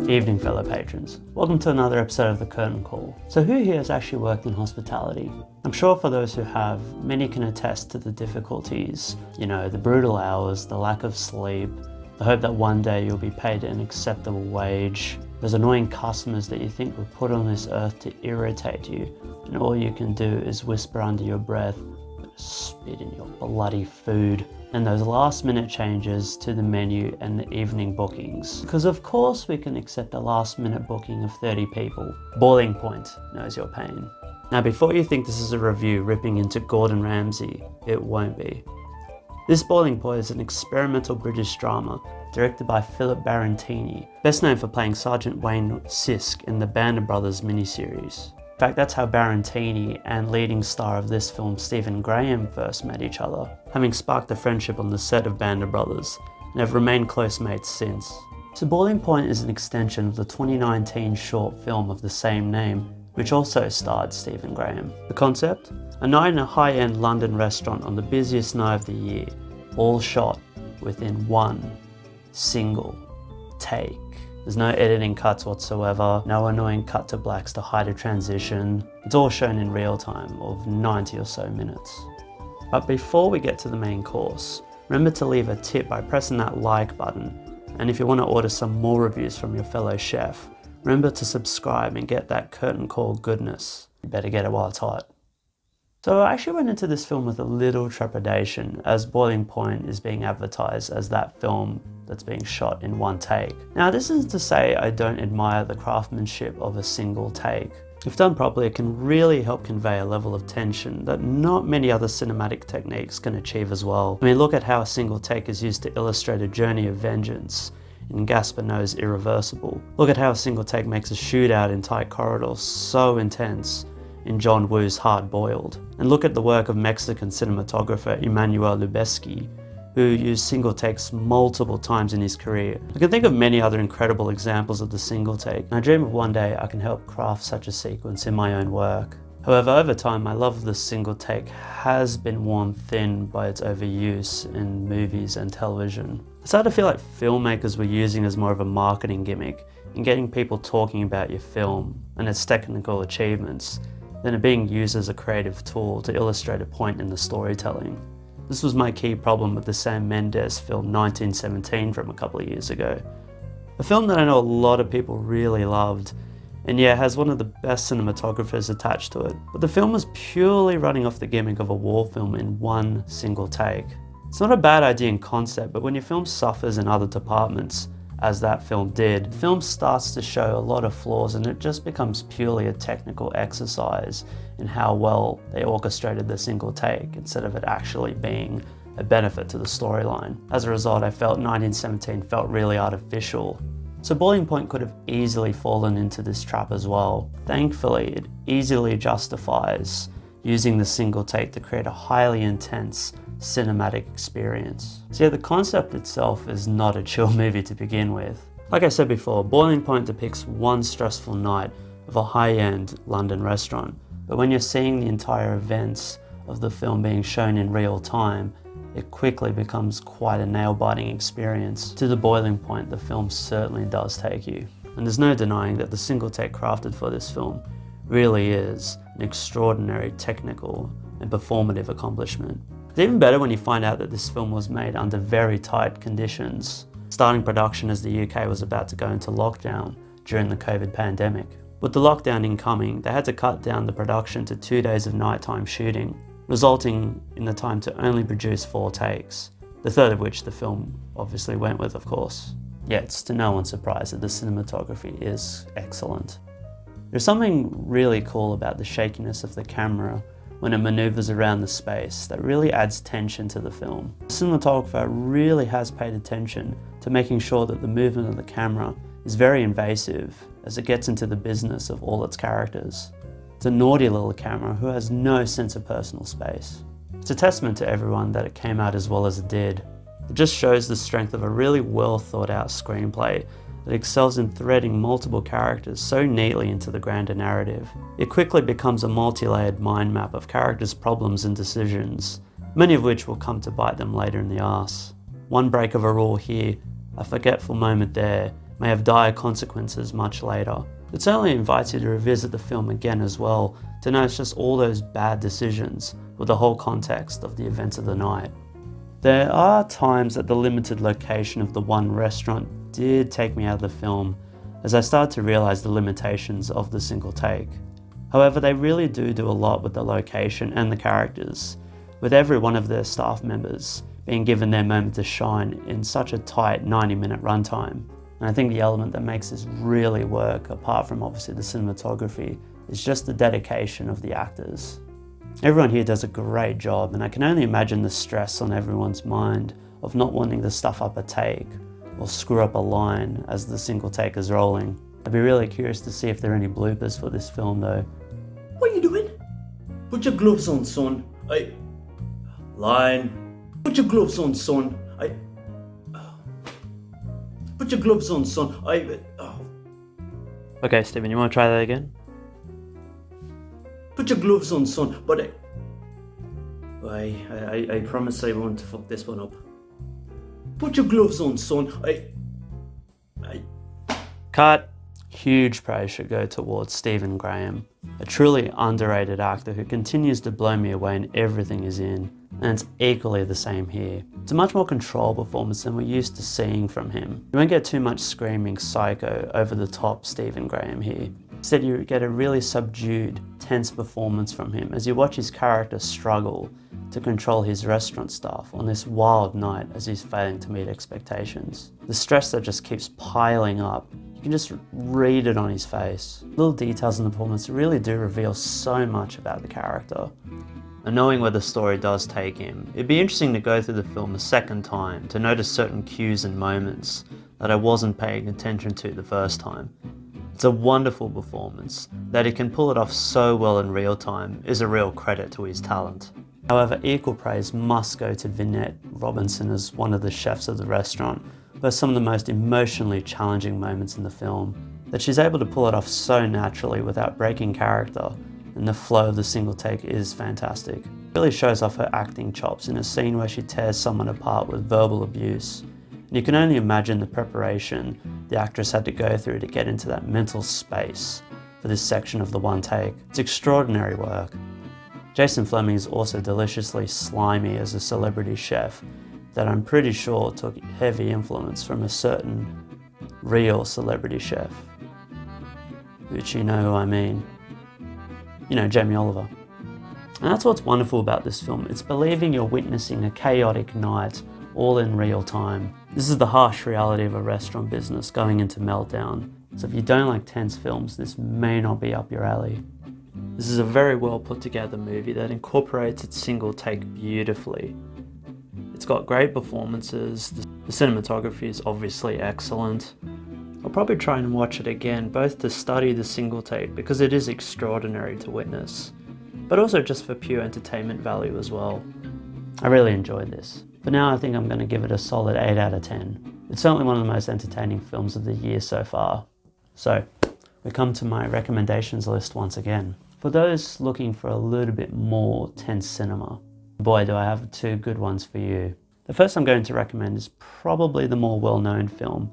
Evening, fellow patrons. Welcome to another episode of The Curtain Call. So who here has actually worked in hospitality? I'm sure for those who have, many can attest to the difficulties, the brutal hours, the lack of sleep, the hope that one day you'll be paid an acceptable wage, those annoying customers that you think were put on this earth to irritate you, and all you can do is whisper under your breath, spit in your bloody food, and those last minute changes to the menu and the evening bookings. Because of course we can accept a last minute booking of 30 people. Boiling Point knows your pain. Now before you think this is a review ripping into Gordon Ramsay, it won't be. This Boiling Point is an experimental British drama directed by Philip Barantini, best known for playing Sergeant Wayne Sisk in the Band of Brothers miniseries. In fact, that's how Barantini and leading star of this film Stephen Graham first met each other, having sparked a friendship on the set of Band of Brothers, and have remained close mates since. So Boiling Point is an extension of the 2019 short film of the same name, which also starred Stephen Graham. The concept? A night in a high-end London restaurant on the busiest night of the year, all shot within one single take. There's no editing cuts whatsoever, no annoying cut to blacks to hide a transition. It's all shown in real time of 90 or so minutes. But before we get to the main course, remember to leave a tip by pressing that like button. And if you want to order some more reviews from your fellow chef, remember to subscribe and get that curtain call goodness. You better get it while it's hot. So I actually went into this film with a little trepidation, as Boiling Point is being advertised as that film that's being shot in one take. Now this isn't to say I don't admire the craftsmanship of a single take. If done properly, it can really help convey a level of tension that not many other cinematic techniques can achieve as well. I mean, look at how a single take is used to illustrate a journey of vengeance in Gaspar Noé's Irreversible. Look at how a single take makes a shootout in tight corridors so intense in John Woo's Hard Boiled. And look at the work of Mexican cinematographer Emmanuel Lubezki, who used single takes multiple times in his career. I can think of many other incredible examples of the single take, and I dream of one day I can help craft such a sequence in my own work. However, over time, my love of the single take has been worn thin by its overuse in movies and television. I started to feel like filmmakers were using it as more of a marketing gimmick in getting people talking about your film and its technical achievements, than it being used as a creative tool to illustrate a point in the storytelling. This was my key problem with the Sam Mendes film 1917 from a couple of years ago. A film that I know a lot of people really loved, and yeah, has one of the best cinematographers attached to it. But the film was purely running off the gimmick of a war film in one single take. It's not a bad idea in concept, but when your film suffers in other departments, as that film did, the film starts to show a lot of flaws and it just becomes purely a technical exercise in how well they orchestrated the single take instead of it actually being a benefit to the storyline. As a result, I felt 1917 felt really artificial. So Boiling Point could have easily fallen into this trap as well. Thankfully, it easily justifies using the single take to create a highly intense cinematic experience. So yeah, the concept itself is not a chill movie to begin with. Like I said before, Boiling Point depicts one stressful night of a high-end London restaurant, but when you're seeing the entire events of the film being shown in real time, it quickly becomes quite a nail-biting experience. To the boiling point, the film certainly does take you. And there's no denying that the single take crafted for this film really is an extraordinary technical and performative accomplishment. It's even better when you find out that this film was made under very tight conditions, starting production as the UK was about to go into lockdown during the COVID pandemic. With the lockdown incoming, they had to cut down the production to 2 days of nighttime shooting, resulting in the time to only produce 4 takes, the third of which the film obviously went with, of course. Yet it's to no one's surprise that the cinematography is excellent. There's something really cool about the shakiness of the camera when it maneuvers around the space that really adds tension to the film. The cinematographer really has paid attention to making sure that the movement of the camera is very invasive as it gets into the business of all its characters. It's a naughty little camera who has no sense of personal space. It's a testament to everyone that it came out as well as it did. It just shows the strength of a really well thought out screenplay that excels in threading multiple characters so neatly into the grander narrative. It quickly becomes a multi-layered mind map of characters' problems and decisions, many of which will come to bite them later in the arse. One break of a rule here, a forgetful moment there, may have dire consequences much later. It certainly invites you to revisit the film again as well, to notice just all those bad decisions with the whole context of the events of the night. There are times that the limited location of the one restaurant did take me out of the film, as I started to realise the limitations of the single take. However, they really do a lot with the location and the characters, with every one of their staff members being given their moment to shine in such a tight 90-minute runtime. And I think the element that makes this really work, apart from obviously the cinematography, is just the dedication of the actors. Everyone here does a great job, and I can only imagine the stress on everyone's mind of not wanting to stuff up a take or screw up a line as the single take is rolling. I'd be really curious to see if there are any bloopers for this film though. What are you doing? Put your gloves on, son. Line. Put your gloves on, son. Put your gloves on, son. Okay, Stephen, you want to try that again? Put your gloves on, son. But I promise I won't fuck this one up. Put your gloves on, son. Cut. Huge praise should go towards Stephen Graham, a truly underrated actor who continues to blow me away in everything he's in, and it's equally the same here. It's a much more controlled performance than we're used to seeing from him. You won't get too much screaming psycho over the top Stephen Graham here. Instead, you get a really subdued, tense performance from him as you watch his character struggle to control his restaurant staff on this wild night as he's failing to meet expectations. The stress that just keeps piling up, you can just read it on his face. Little details in the performance really do reveal so much about the character. And knowing where the story does take him, it'd be interesting to go through the film a second time to notice certain cues and moments that I wasn't paying attention to the first time. It's a wonderful performance. That he can pull it off so well in real time is a real credit to his talent. However, equal praise must go to Vinette Robinson as one of the chefs of the restaurant, who has some of the most emotionally challenging moments in the film. That she's able to pull it off so naturally without breaking character, and the flow of the single take is fantastic. It really shows off her acting chops in a scene where she tears someone apart with verbal abuse. And you can only imagine the preparation the actress had to go through to get into that mental space for this section of the one take. It's extraordinary work. Jason Flemyng is also deliciously slimy as a celebrity chef that I'm pretty sure took heavy influence from a certain real celebrity chef, which you know who I mean. You know, Jamie Oliver. And that's what's wonderful about this film. It's believing you're witnessing a chaotic night all in real time. This is the harsh reality of a restaurant business going into meltdown. So if you don't like tense films, this may not be up your alley. This is a very well put together movie that incorporates its single take beautifully. It's got great performances, the cinematography is obviously excellent. I'll probably try and watch it again, both to study the single take because it is extraordinary to witness, but also just for pure entertainment value as well. I really enjoyed this. For now, I think I'm going to give it a solid 8 out of 10. It's certainly one of the most entertaining films of the year so far. So, we come to my recommendations list once again. For those looking for a little bit more tense cinema, boy do I have 2 good ones for you. The first I'm going to recommend is probably the more well-known film,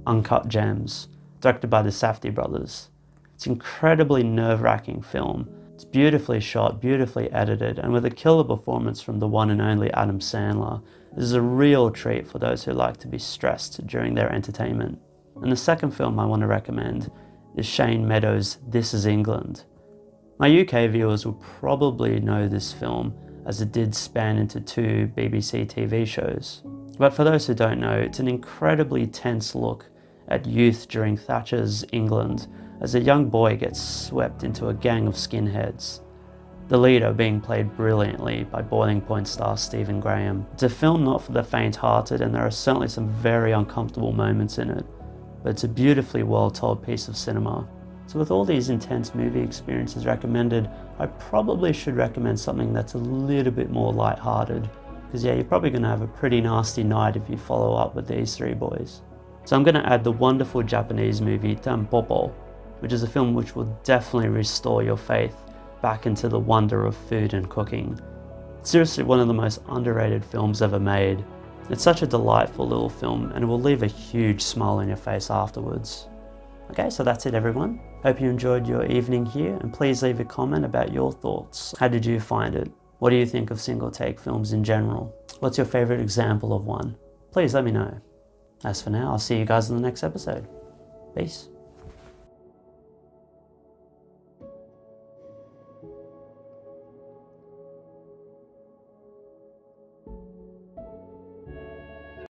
Uncut Gems, directed by the Safdie brothers. It's an incredibly nerve-wracking film. It's beautifully shot, beautifully edited, and with a killer performance from the one and only Adam Sandler, this is a real treat for those who like to be stressed during their entertainment. And the second film I want to recommend is Shane Meadows' This Is England. My UK viewers will probably know this film as it did span into 2 BBC TV shows. But for those who don't know, it's an incredibly tense look at youth during Thatcher's England as a young boy gets swept into a gang of skinheads, the leader being played brilliantly by Boiling Point star Stephen Graham. It's a film not for the faint-hearted, and there are certainly some very uncomfortable moments in it, but it's a beautifully well-told piece of cinema. So with all these intense movie experiences recommended, I probably should recommend something that's a little bit more light-hearted, because yeah, you're probably going to have a pretty nasty night if you follow up with these 3 boys. So I'm going to add the wonderful Japanese movie Tampopo, which is a film which will definitely restore your faith back into the wonder of food and cooking. It's seriously one of the most underrated films ever made, It's such a delightful little film and it will leave a huge smile on your face afterwards. Okay, so that's it everyone. Hope you enjoyed your evening here, and please leave a comment about your thoughts. How did you find it? What do you think of single take films in general? What's your favourite example of one? Please let me know. As for now, I'll see you guys in the next episode. Peace.